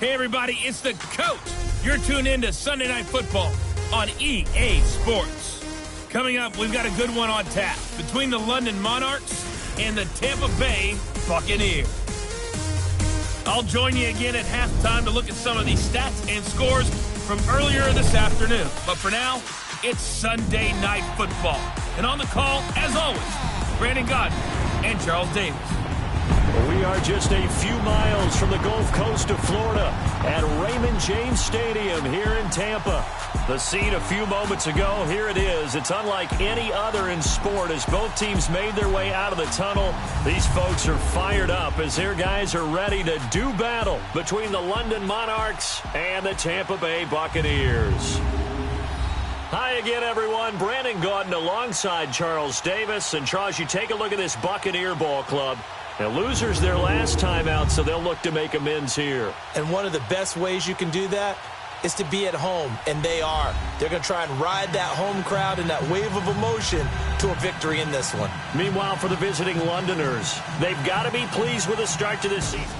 Hey, everybody, it's the coach. You're tuned in to Sunday Night Football on EA Sports. Coming up, we've got a good one on tap between the London Monarchs and the Tampa Bay Buccaneers. I'll join you again at halftime to look at some of these stats and scores from earlier this afternoon. But for now, it's Sunday Night Football. And on the call, as always, Brandon Godden and Charles Davis. We are just a few miles from the Gulf Coast of Florida at Raymond James Stadium here in Tampa. The scene a few moments ago, here it is. It's unlike any other in sport as both teams made their way out of the tunnel. These folks are fired up as their guys are ready to do battle between the London Monarchs and the Tampa Bay Buccaneers. Hi again, everyone. Brandon Godden alongside Charles Davis. And Charles, you take a look at this Buccaneer ball club. Now, losers their last time out, so they'll look to make amends here. And one of the best ways you can do that is to be at home, and they are. They're going to try and ride that home crowd and that wave of emotion to a victory in this one. Meanwhile, for the visiting Londoners, they've got to be pleased with the start to this season.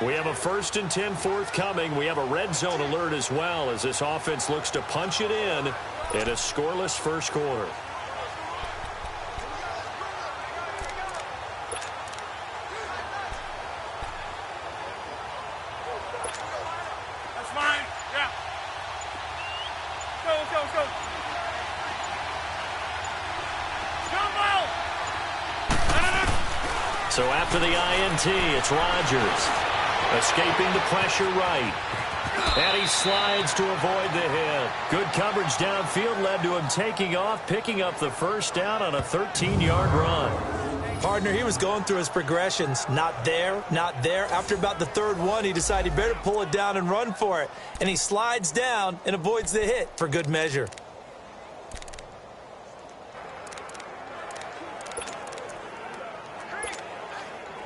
We have a 1st and 10 forthcoming. We have a red zone alert as well as this offense looks to punch it in a scoreless first quarter. That's fine. Yeah. Go. So after the INT, it's Rodgers. Escaping the pressure right. And he slides to avoid the hit. Good coverage downfield led to him taking off, picking up the first down on a 13-yard run. Partner, he was going through his progressions. Not there, not there. After about the third one, he decided he better pull it down and run for it. And he slides down and avoids the hit for good measure.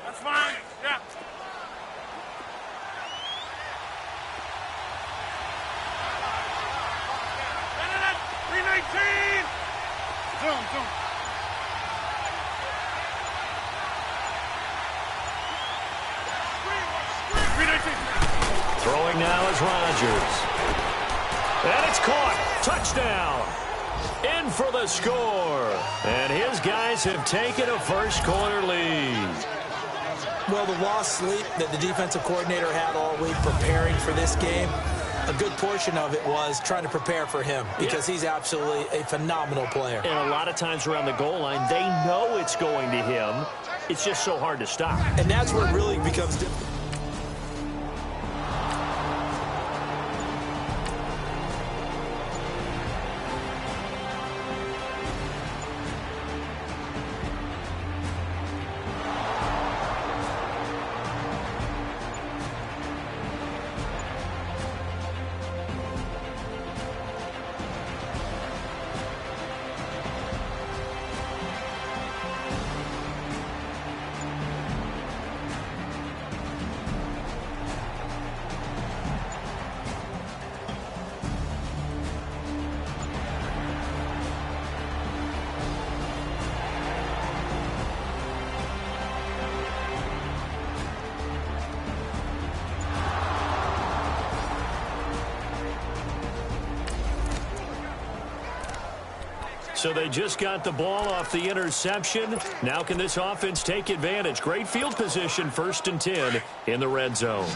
That's fine. Yeah. Zoom. Throwing now is Rodgers. And it's caught. Touchdown. In for the score. And his guys have taken a first quarter lead. Well, the lost sleep that the defensive coordinator had all week preparing for this game, a good portion of it was trying to prepare for him because he's absolutely a phenomenal player. And a lot of times around the goal line, they know it's going to him. It's just so hard to stop. And that's where it really becomes difficult. So they just got the ball off the interception. Now can this offense take advantage? Great field position, 1st and 10 in the red zone.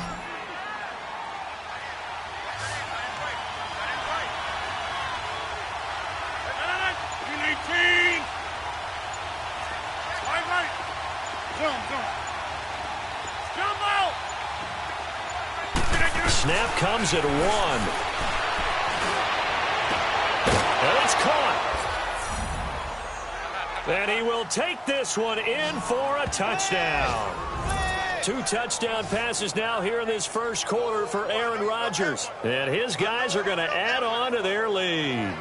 Snap comes at 1. And it's caught. And he will take this one in for a touchdown. 2 touchdown passes now here in this first quarter for Aaron Rodgers. And his guys are going to add on to their lead.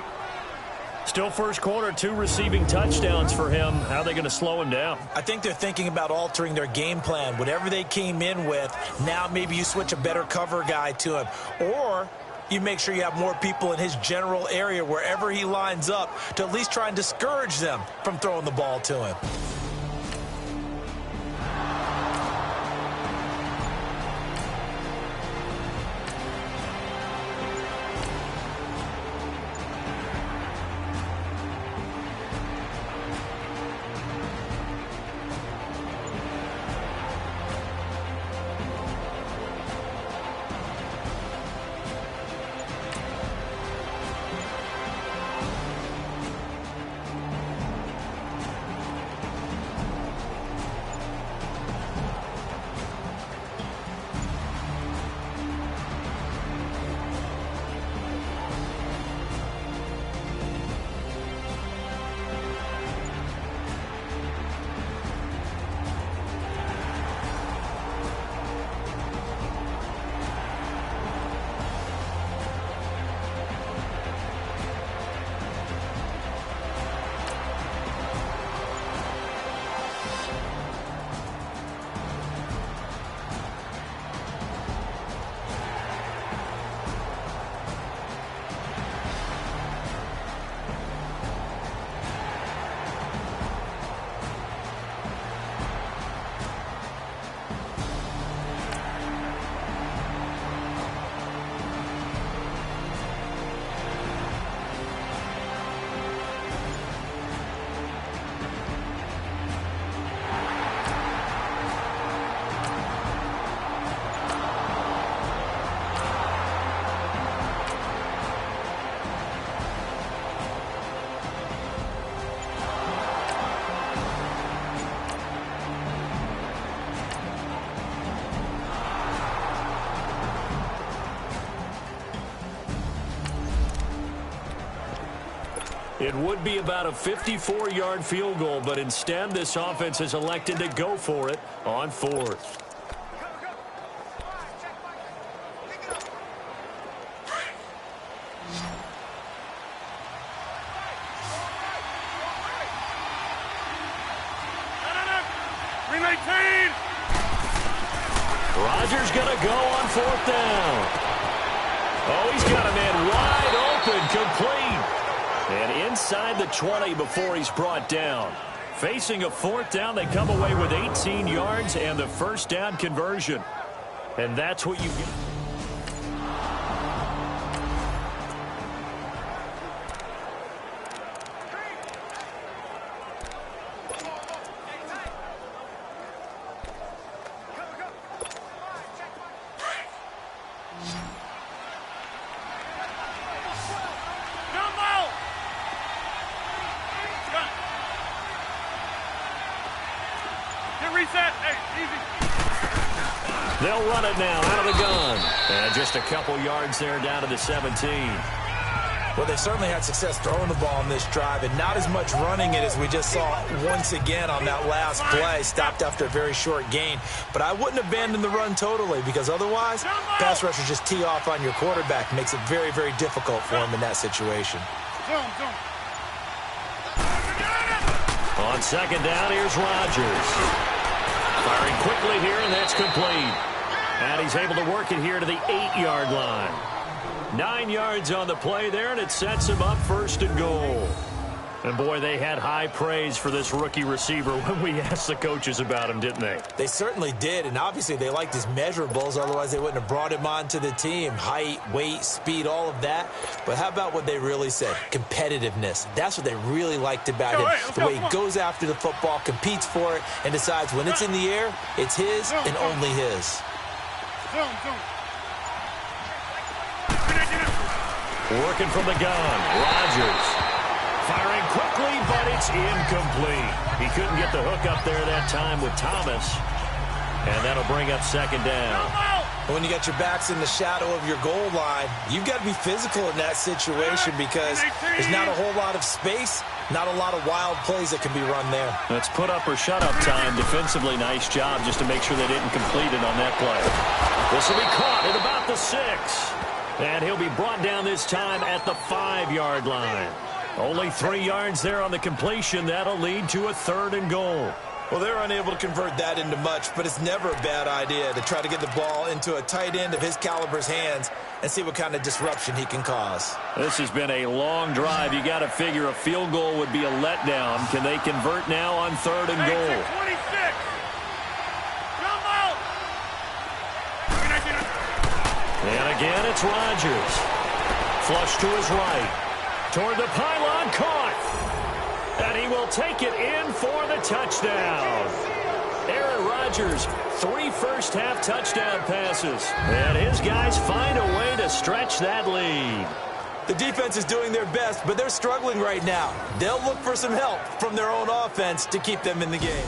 Still first quarter, 2 receiving touchdowns for him. How are they going to slow him down? I think they're thinking about altering their game plan. Whatever they came in with, now maybe you switch a better cover guy to him. Or you make sure you have more people in his general area wherever he lines up to at least try and discourage them from throwing the ball to him. It would be about a 54-yard field goal, but instead this offense has elected to go for it on 4th. Rodgers going to go on 4th down. Oh, he's got a man wide open, complete. And inside the 20 before he's brought down. Facing a 4th down, they come away with 18 yards and the first down conversion. And that's what you get. They'll run it now out of the gun. And just a couple yards there down to the 17. Well, they certainly had success throwing the ball on this drive and not as much running it as we just saw once again on that last play. Stopped after a very short gain. But I wouldn't abandon the run totally because otherwise pass rushers just tee off on your quarterback. Makes it very, very difficult for him in that situation. On 2nd down, here's Rodgers. Firing quickly here, and that's complete. And he's able to work it here to the 8-yard line. 9 yards on the play there, and it sets him up 1st and goal. And, boy, they had high praise for this rookie receiver when we asked the coaches about him, didn't they? They certainly did, and obviously they liked his measurables. Otherwise, they wouldn't have brought him onto the team. Height, weight, speed, all of that. But how about what they really said? Competitiveness. That's what they really liked about him. The way he goes after the football, competes for it, and decides when it's in the air, it's his and only his. Working from the gun, Rodgers. Firing quickly, but it's incomplete. He couldn't get the hook up there that time with Thomas. And that'll bring up second down. When you got your backs in the shadow of your goal line, you've got to be physical in that situation because there's not a whole lot of space, not a lot of wild plays that can be run there. That's put up or shut up time. Defensively, nice job just to make sure they didn't complete it on that play. This will be caught at about the 6. And he'll be brought down this time at the 5-yard line. Only 3 yards there on the completion. That'll lead to a 3rd and goal. Well, they're unable to convert that into much, but it's never a bad idea to try to get the ball into a tight end of his caliber's hands and see what kind of disruption he can cause. This has been a long drive. You got to figure a field goal would be a letdown. Can they convert now on 3rd and goal? 26. And again, it's Rodgers. Flush to his right. Toward the pylon, caught. And he will take it in for the touchdown. Aaron Rodgers, 3 first-half touchdown passes. And his guys find a way to stretch that lead. The defense is doing their best, but they're struggling right now. They'll look for some help from their own offense to keep them in the game.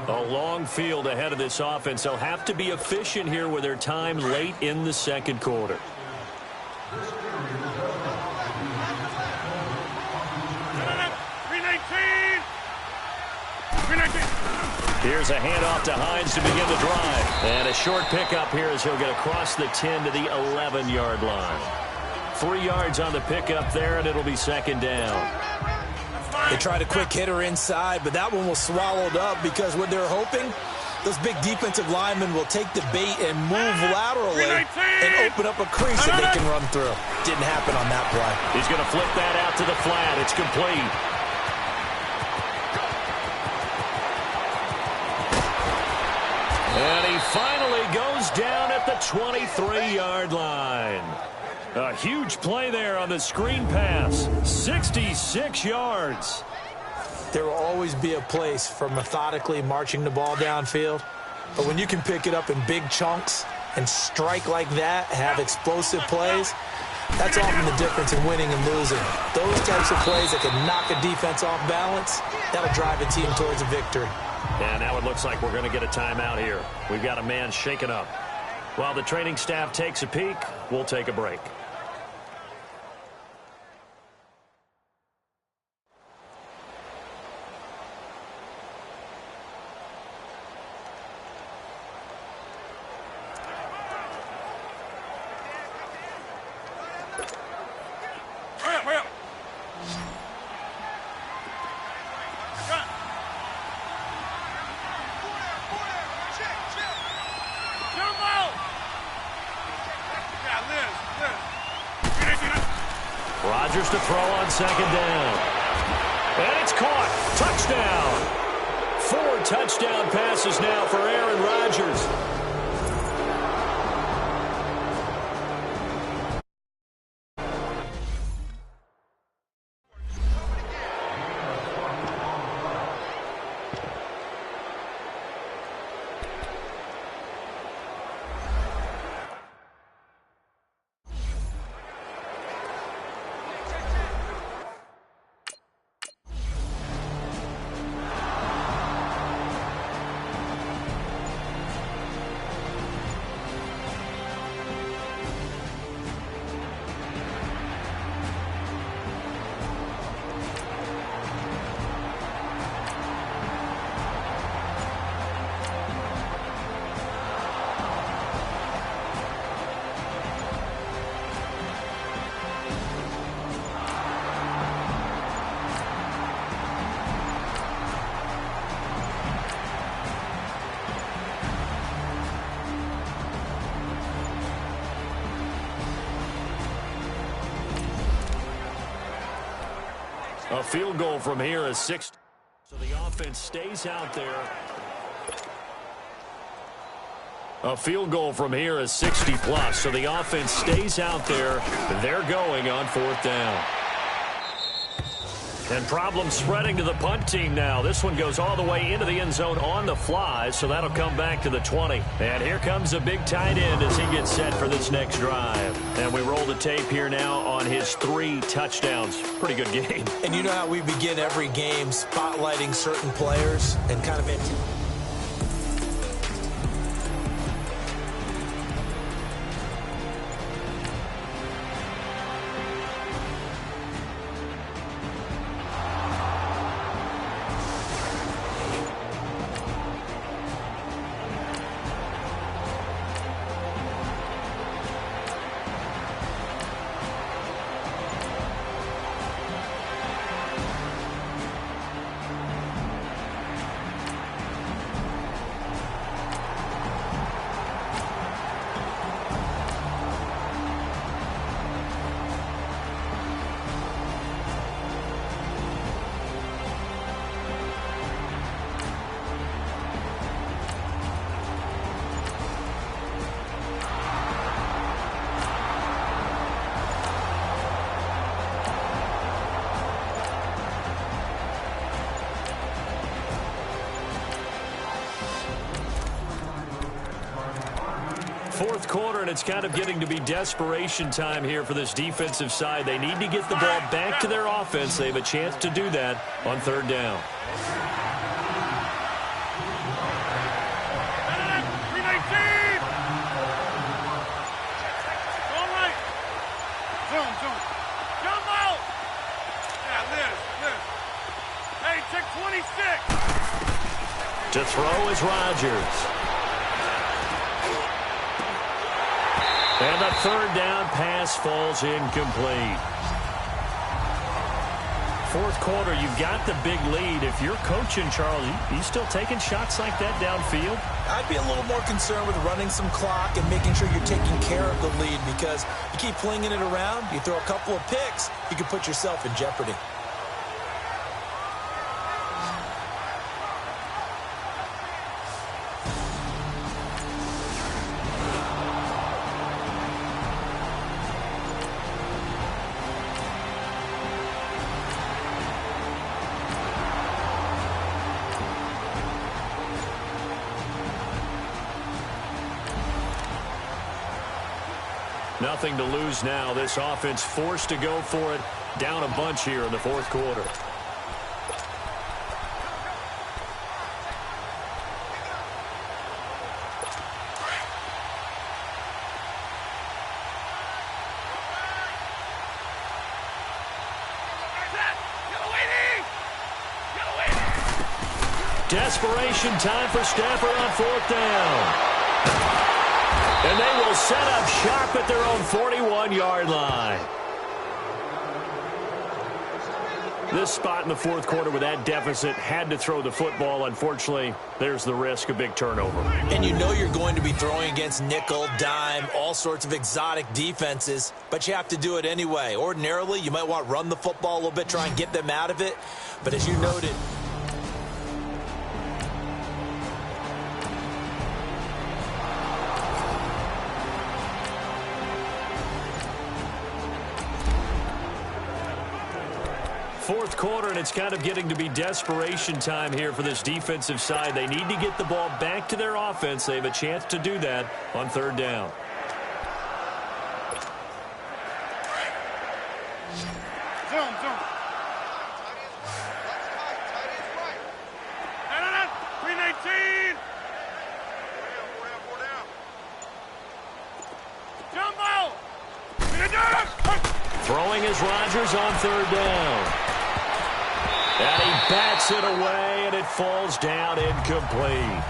A long field ahead of this offense. They'll have to be efficient here with their time late in the second quarter. Here's a handoff to Hines to begin the drive. And a short pickup here as he'll get across the 10 to the 11-yard line. 3 yards on the pickup there, and it'll be second down. They tried a quick hitter inside, but that one was swallowed up because what they're hoping, those big defensive linemen will take the bait and move laterally and open up a crease that they can run through. Didn't happen on that play. He's going to flip that out to the flat. It's complete. And he finally goes down at the 23-yard line. A huge play there on the screen pass. 66 yards. There will always be a place for methodically marching the ball downfield. But when you can pick it up in big chunks and strike like that, have explosive plays, that's often the difference in winning and losing. Those types of plays that can knock a defense off balance, that'll drive a team towards a victory. And now it looks like we're going to get a timeout here. We've got a man shaken up. While the training staff takes a peek, we'll take a break. Rodgers to throw on second down. And it's caught. Touchdown. 4 touchdown passes now for Aaron Rodgers. A field goal from here is 6. So the offense stays out there. A field goal from here is 60-plus, so the offense stays out there. They're going on 4th down. And problems spreading to the punt team now. This one goes all the way into the end zone on the fly, so that'll come back to the 20. And here comes a big tight end as he gets set for this next drive. And we roll the tape here now on his 3 touchdowns. Pretty good game. And you know how we begin every game spotlighting certain players and kind of fourth quarter, and it's kind of getting to be desperation time here for this defensive side. They need to get the ball back to their offense. They have a chance to do that on 3rd down. To throw is Rodgers. And the 3rd down pass falls incomplete. Fourth quarter, you've got the big lead. If you're coaching Charles, you still taking shots like that downfield? I'd be a little more concerned with running some clock and making sure you're taking care of the lead, because you keep flinging it around, you throw a couple of picks, you can put yourself in jeopardy. Nothing to lose now. This offense forced to go for it. Down a bunch here in the fourth quarter. Desperation time for Stafford on 4th down. And they will set up shop at their own 41-yard line. This spot in the fourth quarter with that deficit, had to throw the football. Unfortunately, there's the risk of big turnover. And you know you're going to be throwing against nickel, dime, all sorts of exotic defenses, but you have to do it anyway. Ordinarily, you might want to run the football a little bit, try and get them out of it. But as you noted, fourth quarter, and it's kind of getting to be desperation time here for this defensive side. They need to get the ball back to their offense. They have a chance to do that on 3rd down. Zone. 319. Throwing is Rodgers on 3rd down. And he bats it away, and it falls down incomplete.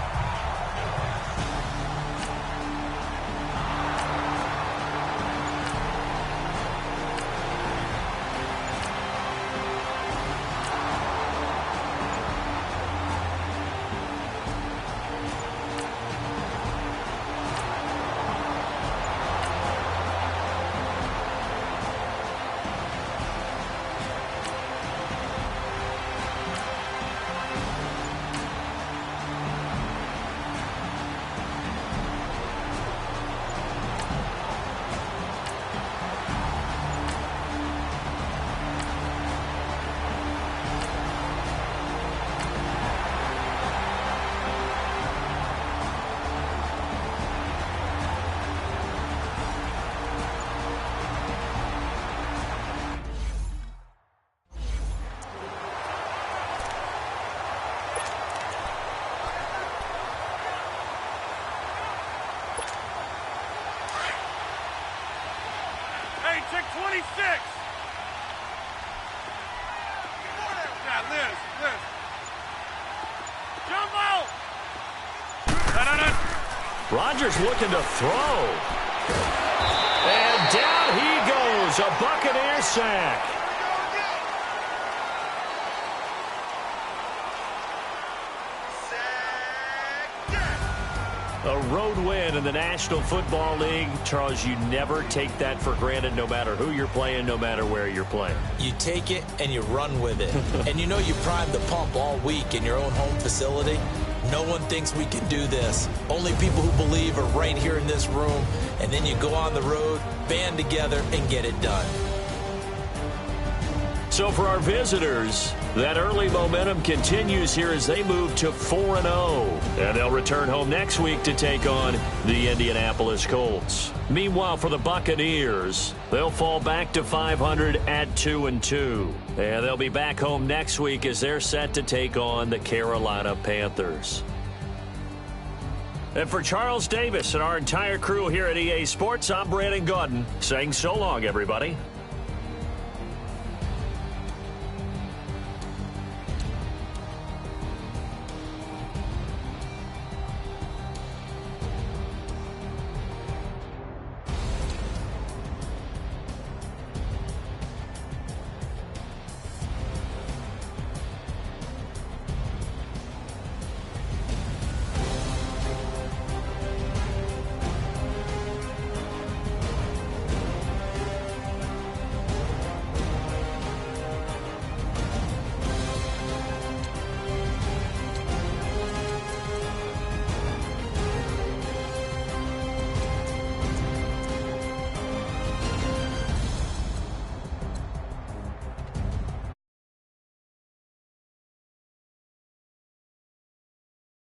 Yes. Jumbo! Rodgers looking to throw. And down he goes. A Buccaneer sack. A road win in the National Football League. Charles, you never take that for granted no matter who you're playing, no matter where you're playing. You take it and you run with it. And you know you primed the pump all week in your own home facility. No one thinks we can do this. Only people who believe are right here in this room. And then you go on the road, band together, and get it done. So for our visitors, that early momentum continues here as they move to 4-0. And they'll return home next week to take on the Indianapolis Colts. Meanwhile, for the Buccaneers, they'll fall back to 500 at 2-2. And they'll be back home next week as they're set to take on the Carolina Panthers. And for Charles Davis and our entire crew here at EA Sports, I'm Brandon Gaudin saying so long, everybody.